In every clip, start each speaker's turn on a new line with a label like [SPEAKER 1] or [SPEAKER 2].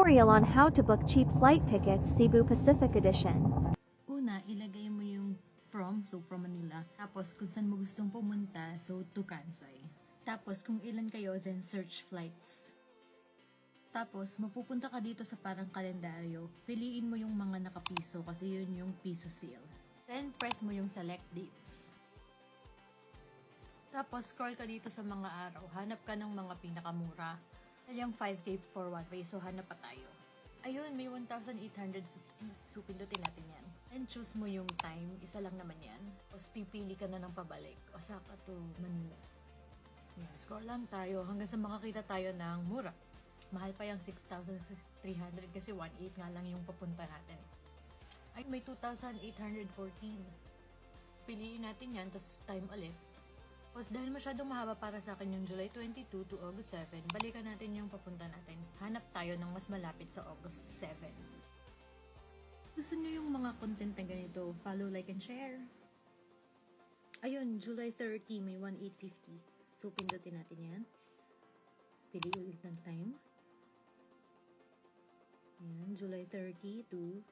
[SPEAKER 1] Tutorial on how to book cheap flight tickets Cebu Pacific Edition.
[SPEAKER 2] Una, ilagay mo yung from Manila. Tapos, kung saan mo gustong pumunta, so to Kansai. Tapos, kung ilan kayo, then search flights. Tapos, mapupunta ka dito sa parang kalendaryo. Piliin mo yung mga nakapiso kasi yun yung piso sale. Then, press mo yung select dates. Tapos, scroll ka dito sa mga araw. Hanap ka ng mga pinakamura. Yung 5K for one way, so hanap pa tayo. Ayun, may 1,850. So, pindutin natin yan. And choose mo yung time. Isa lang naman yan. Tapos, pipili ka na ng pabalik. Osaka to Manila. Yan, scroll lang tayo hanggang sa makakita tayo ng mura. Mahal pa yung 6,300 kasi 1,800 nga lang yung papunta natin. Ay, may 2,814. Piliin natin yan, tapos time ulit. Tapos dahil masyadong mahaba para sa akin yung July 22 to August 7, balikan natin yung papunta natin. Hanap tayo ng mas malapit sa August 7. Gusto nyo yung mga content na ganito, follow, like, and share. Ayun, July 30 may 1,850. So, pindutin natin yan. Pili ulit ng time. Ayan, July 30 to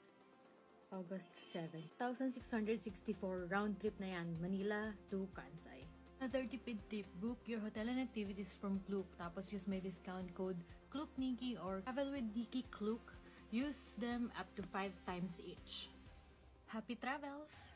[SPEAKER 2] August 7. 1,664 round trip na yan, Manila to Kansai. Another tipid tip, book your hotel and activities from Klook. Tapos use my discount code KLOOKNIKI or travel with Nikki Klook. Use them up to 5 times each. Happy travels!